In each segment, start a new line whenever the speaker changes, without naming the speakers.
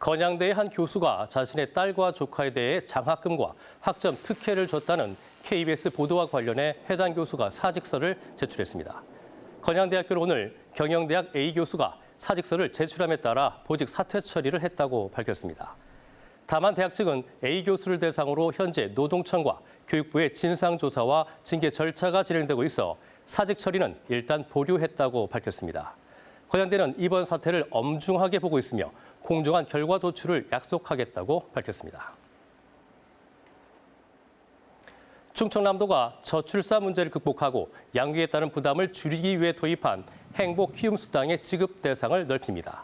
건양대의 한 교수가 자신의 딸과 조카에 대해 장학금과 학점 특혜를 줬다는 KBS 보도와 관련해 해당 교수가 사직서를 제출했습니다. 건양대학교는 오늘 경영대학 A 교수가 사직서를 제출함에 따라 보직 사퇴 처리를 했다고 밝혔습니다. 다만 대학 측은 A 교수를 대상으로 현재 노동청과 교육부의 진상조사와 징계 절차가 진행되고 있어 사직 처리는 일단 보류했다고 밝혔습니다. 건양대는 이번 사태를 엄중하게 보고 있으며 공정한 결과 도출을 약속하겠다고 밝혔습니다. 충청남도가 저출산 문제를 극복하고 양육에 따른 부담을 줄이기 위해 도입한 행복 키움 수당의 지급 대상을 넓힙니다.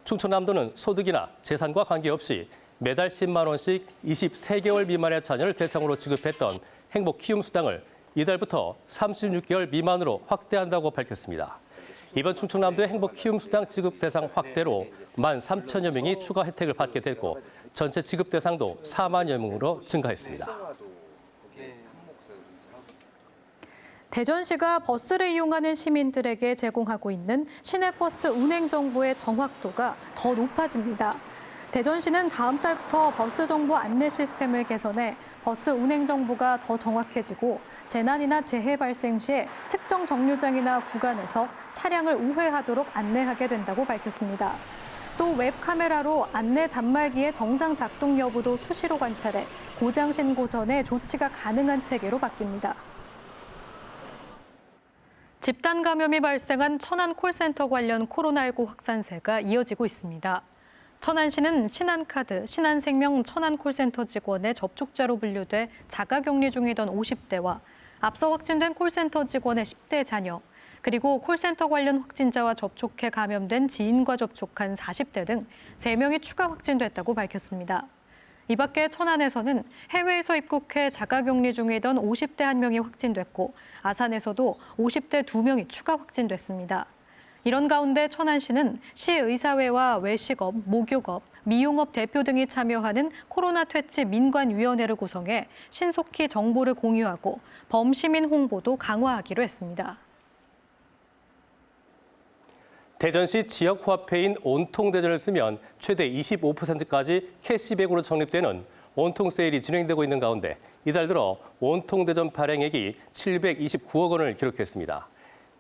충청남도는 소득이나 재산과 관계없이 매달 10만 원씩 23개월 미만의 자녀를 대상으로 지급했던 행복 키움 수당을 이달부터 36개월 미만으로 확대한다고 밝혔습니다. 이번 충청남도의 행복 키움 수당 지급 대상 확대로 13,000여 명이 추가 혜택을 받게 됐고 전체 지급 대상도 4만여 명으로 증가했습니다.
대전시가 버스를 이용하는 시민들에게 제공하고 있는 시내버스 운행 정보의 정확도가 더 높아집니다. 대전시는 다음 달부터 버스 정보 안내 시스템을 개선해 버스 운행 정보가 더 정확해지고 재난이나 재해 발생 시에 특정 정류장이나 구간에서 차량을 우회하도록 안내하게 된다고 밝혔습니다. 또 웹카메라로 안내 단말기의 정상 작동 여부도 수시로 관찰해 고장 신고 전에 조치가 가능한 체계로 바뀝니다. 집단 감염이 발생한 천안 콜센터 관련 코로나19 확산세가 이어지고 있습니다. 천안시는 신한카드, 신한생명 천안 콜센터 직원의 접촉자로 분류돼 자가격리 중이던 50대와 앞서 확진된 콜센터 직원의 10대 자녀, 그리고 콜센터 관련 확진자와 접촉해 감염된 지인과 접촉한 40대 등 3명이 추가 확진됐다고 밝혔습니다. 이 밖에 천안에서는 해외에서 입국해 자가격리 중이던 50대 1명이 확진됐고 아산에서도 50대 2명이 추가 확진됐습니다. 이런 가운데 천안시는 시의사회와 외식업, 목욕업, 미용업 대표 등이 참여하는 코로나 퇴치 민관위원회를 구성해 신속히 정보를 공유하고 범시민 홍보도 강화하기로 했습니다.
대전시 지역화폐인 온통대전을 쓰면 최대 25%까지 캐시백으로 적립되는 온통세일이 진행되고 있는 가운데 이달 들어 온통대전 발행액이 729억 원을 기록했습니다.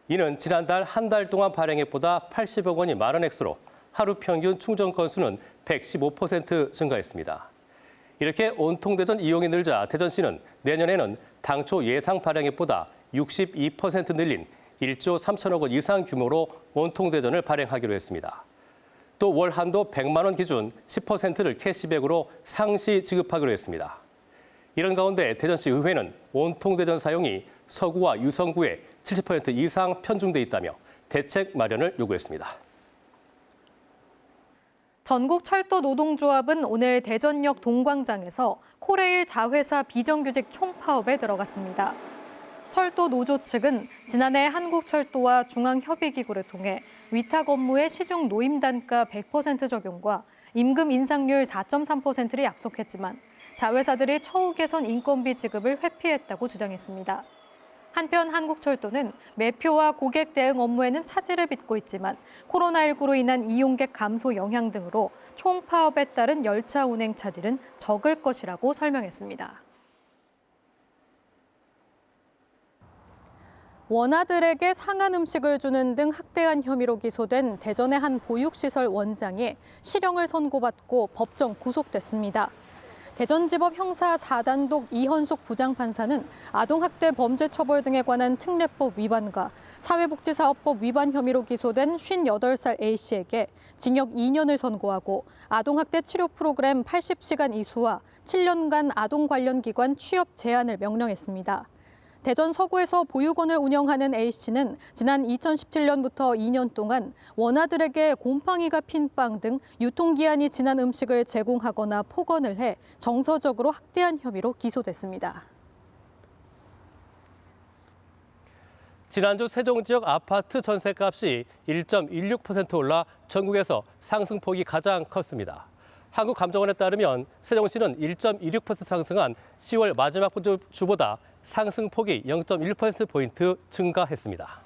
이는 지난달 한 달 동안 발행액보다 80억 원이 많은 액수로 하루 평균 충전 건수는 115% 증가했습니다. 이렇게 온통대전 이용이 늘자 대전시는 내년에는 당초 예상 발행액보다 62% 늘린 1조 3천억 원 이상 규모로 온통대전을 발행하기로 했습니다. 또 월 한도 100만 원 기준 10%를 캐시백으로 상시 지급하기로 했습니다. 이런 가운데 대전시 의회는 온통대전 사용이 서구와 유성구에 70% 이상 편중돼 있다며 대책 마련을 요구했습니다.
전국철도노동조합은 오늘 대전역 동광장에서 코레일 자회사 비정규직 총파업에 들어갔습니다. 철도 노조 측은 지난해 한국철도와 중앙협의기구를 통해 위탁 업무의 시중 노임 단가 100% 적용과 임금 인상률 4.3%를 약속했지만 자회사들이 처우 개선 인건비 지급을 회피했다고 주장했습니다. 한편 한국철도는 매표와 고객 대응 업무에는 차질을 빚고 있지만 코로나19로 인한 이용객 감소 영향 등으로 총파업에 따른 열차 운행 차질은 적을 것이라고 설명했습니다. 원아들에게 상한 음식을 주는 등 학대한 혐의로 기소된 대전의 한 보육시설 원장이 실형을 선고받고 법정 구속됐습니다. 대전지법 형사 4단독 이현숙 부장판사는 아동학대 범죄 처벌 등에 관한 특례법 위반과 사회복지사업법 위반 혐의로 기소된 58살 A씨에게 징역 2년을 선고하고 아동학대 치료 프로그램 80시간 이수와 7년간 아동 관련 기관 취업 제한을 명령했습니다. 대전 서구에서 보육원을 운영하는 A씨는 지난 2017년부터 2년 동안 원아들에게 곰팡이가 핀 빵 등 유통기한이 지난 음식을 제공하거나 폭언을 해 정서적으로 학대한 혐의로 기소됐습니다.
지난주 세종 지역 아파트 전셋값이 1.16% 올라 전국에서 상승폭이 가장 컸습니다. 한국감정원에 따르면 세종시는 1.26% 상승한 10월 마지막 주보다 상승폭이 0.1%포인트 증가했습니다.